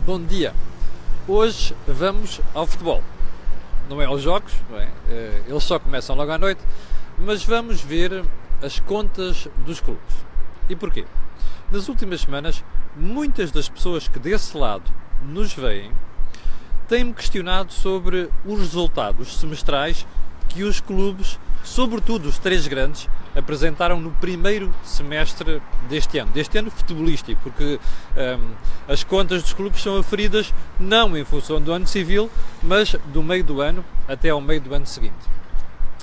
Bom dia. Hoje vamos ao futebol. Não é aos jogos, não é? Eles só começam logo à noite, mas vamos ver as contas dos clubes. E porquê? Nas últimas semanas, muitas das pessoas que desse lado nos veem têm-me questionado sobre os resultados semestrais que os clubes, sobretudo os três grandes, apresentaram no primeiro semestre deste ano futebolístico, porque as contas dos clubes são aferidas não em função do ano civil, mas do meio do ano até ao meio do ano seguinte.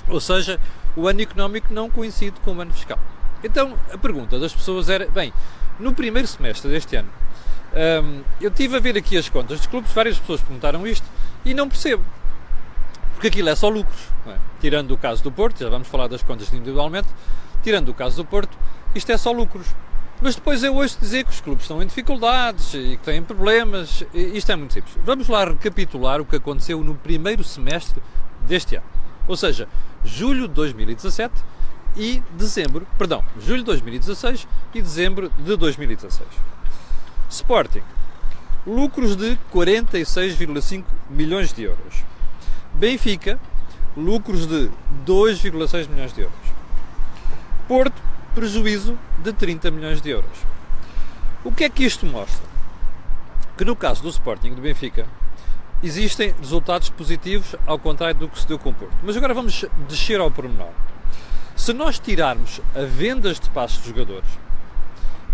Ou seja, o ano económico não coincide com o ano fiscal. Então, a pergunta das pessoas era, bem, no primeiro semestre deste ano, eu estive a ver aqui as contas dos clubes, várias pessoas perguntaram isto, e não percebo. Porque aquilo é só lucros, não é? Tirando o caso do Porto, já vamos falar das contas individualmente, tirando o caso do Porto, isto é só lucros. Mas depois eu ouço dizer que os clubes estão em dificuldades e que têm problemas, isto é muito simples. Vamos lá recapitular o que aconteceu no primeiro semestre deste ano. Ou seja, julho de 2017 e julho de 2016 e dezembro de 2016. Sporting, lucros de 46,5 milhões de euros. Benfica, lucros de 2,6 milhões de euros. Porto, prejuízo de 30 milhões de euros. O que é que isto mostra? Que no caso do Sporting e do Benfica, existem resultados positivos ao contrário do que se deu com o Porto. Mas agora vamos descer ao pormenor. Se nós tirarmos a vendas de passos de jogadores,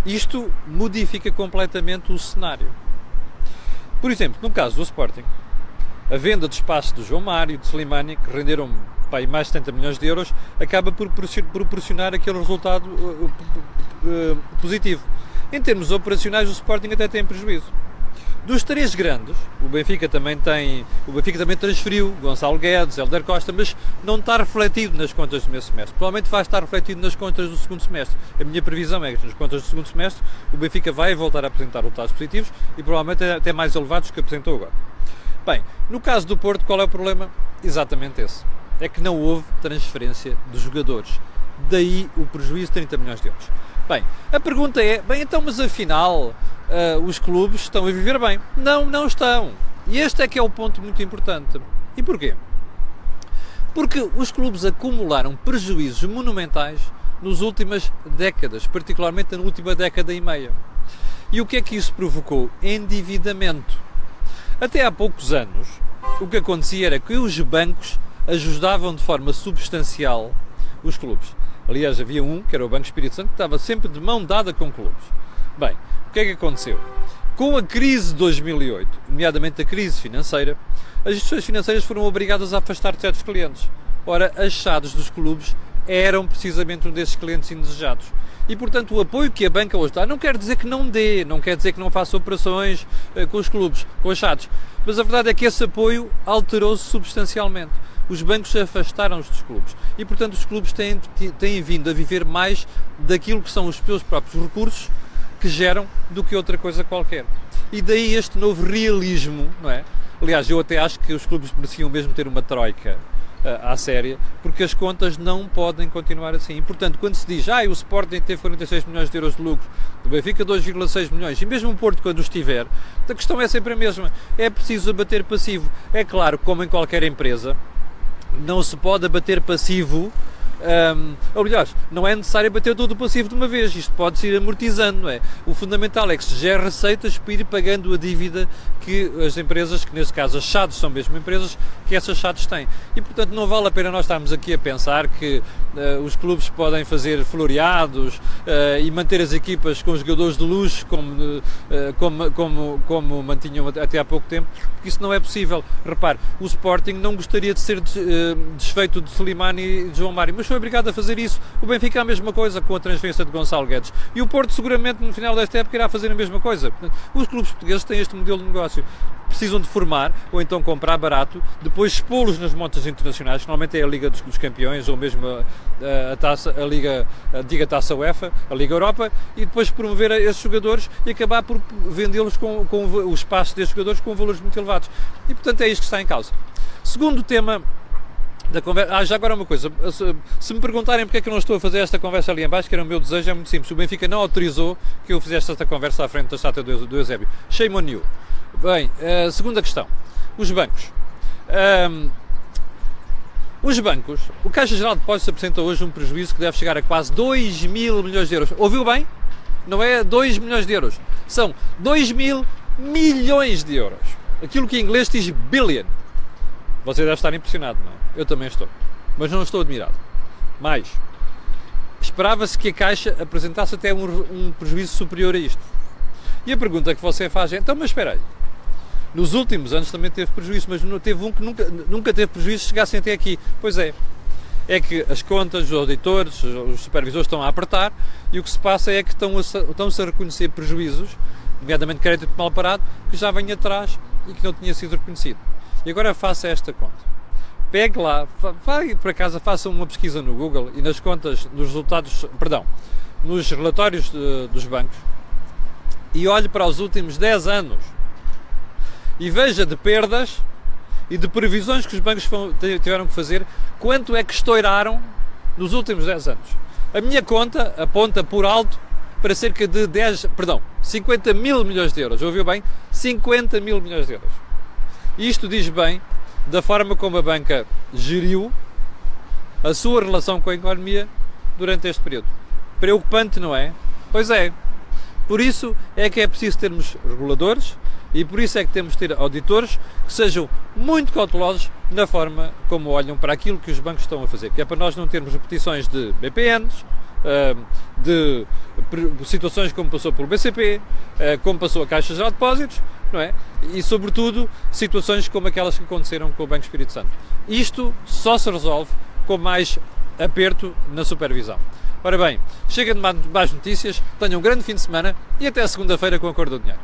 isto modifica completamente o cenário. Por exemplo, no caso do Sporting, a venda de espaço de João Mário e de Slimani, que renderam mais de 70 milhões de euros, acaba por proporcionar aquele resultado positivo. Em termos operacionais, o Sporting até tem prejuízo. Dos três grandes, o Benfica também transferiu Gonçalo Guedes, Hélder Costa, mas não está refletido nas contas do primeiro semestre. Provavelmente vai estar refletido nas contas do segundo semestre. A minha previsão é que nas contas do segundo semestre o Benfica vai voltar a apresentar resultados positivos e provavelmente até mais elevados do que apresentou agora. Bem, no caso do Porto, qual é o problema? Exatamente esse. É que não houve transferência de jogadores. Daí o prejuízo de 30 milhões de euros. Bem, a pergunta é, mas afinal os clubes estão a viver bem? Não, não estão. E este é que é o ponto muito importante. E porquê? Porque os clubes acumularam prejuízos monumentais nas últimas décadas, particularmente na última década e meia. E o que é que isso provocou? Endividamento. Até há poucos anos, o que acontecia era que os bancos ajudavam de forma substancial os clubes. Aliás, havia um, que era o Banco Espírito Santo, que estava sempre de mão dada com clubes. Bem, o que é que aconteceu? Com a crise de 2008, nomeadamente a crise financeira, as instituições financeiras foram obrigadas a afastar certos clientes. Ora, as SADs dos clubes eram precisamente um desses clientes indesejados. E, portanto, o apoio que a banca hoje dá não quer dizer que não dê, não quer dizer que não faça operações com os clubes, com as SADs. Mas a verdade é que esse apoio alterou-se substancialmente. Os bancos afastaram-se dos clubes. E, portanto, os clubes têm vindo a viver mais daquilo que são os seus próprios recursos que geram do que outra coisa qualquer. E daí este novo realismo, não é? Aliás, eu até acho que os clubes mereciam mesmo ter uma troika à séria, porque as contas não podem continuar assim. E, portanto, quando se diz o Sporting teve 46 milhões de euros de lucro, o Benfica 2,6 milhões, e mesmo o Porto quando os tiver, a questão é sempre a mesma. É preciso abater passivo. É claro, como em qualquer empresa, não se pode abater passivo. Aliás, não é necessário bater todo o passivo de uma vez, isto pode-se ir amortizando, não é? O fundamental é que se gere receitas para ir pagando a dívida que as empresas, que neste caso as SADs são mesmo empresas, que essas SADs têm. E, portanto, não vale a pena nós estarmos aqui a pensar que os clubes podem fazer floreados e manter as equipas com jogadores de luxo, como mantinham até há pouco tempo, porque isso não é possível. Repare, o Sporting não gostaria de ser desfeito de Slimani e de João Mário, mas foi obrigado a fazer isso. O Benfica a mesma coisa com a transferência de Gonçalo Guedes. E o Porto seguramente no final desta época irá fazer a mesma coisa. Os clubes portugueses têm este modelo de negócio. Precisam de formar, ou então comprar barato, depois expô-los nas montas internacionais, que normalmente é a Liga dos Campeões, ou mesmo a Taça UEFA, a Liga Europa, e depois promover esses jogadores e acabar por vendê-los com o espaço desses jogadores com valores muito elevados. E, portanto, é isto que está em causa. Segundo tema da conversa. Já agora uma coisa, se me perguntarem porque é que eu não estou a fazer esta conversa ali em baixo, que era o meu desejo, é muito simples. O Benfica não autorizou que eu fizesse esta conversa à frente da estátua do Eusébio. Shame on you. Bem, segunda questão. Os bancos. Os bancos, o Caixa Geral de Depósitos apresenta hoje um prejuízo que deve chegar a quase 2 mil milhões de euros. Ouviu bem? Não é 2 milhões de euros. São 2 mil milhões de euros. Aquilo que em inglês diz billion. Você deve estar impressionado, não é? Eu também estou. Mas não estou admirado. Mais, esperava-se que a Caixa apresentasse até um prejuízo superior a isto. E a pergunta que você faz é, então, mas espera aí. Nos últimos anos também teve prejuízo, mas não teve um que nunca teve prejuízo, chegassem até aqui. Pois é que as contas, os auditores, os supervisores estão a apertar e o que se passa é que estão-se a reconhecer prejuízos, nomeadamente crédito mal parado, que já vem atrás e que não tinha sido reconhecido. E agora faça esta conta. Pegue lá, vai para casa, faça uma pesquisa no Google e nas contas, nos relatórios dos bancos e olhe para os últimos 10 anos. E veja de perdas e de previsões que os bancos tiveram que fazer, quanto é que estouraram nos últimos 10 anos. A minha conta aponta por alto para cerca de 50 mil milhões de euros. Ouviu bem? 50 mil milhões de euros. Isto diz bem da forma como a banca geriu a sua relação com a economia durante este período. Preocupante, não é? Pois é. Por isso é que é preciso termos reguladores e por isso é que temos de ter auditores que sejam muito cautelosos na forma como olham para aquilo que os bancos estão a fazer, que é para nós não termos repetições de BPNs, de situações como passou pelo BCP, como passou a Caixa Geral de Depósitos, não é? E sobretudo situações como aquelas que aconteceram com o Banco Espírito Santo. Isto só se resolve com mais aperto na supervisão. Ora bem, chega de mais notícias, tenham um grande fim de semana e até segunda-feira com a Cor do Dinheiro.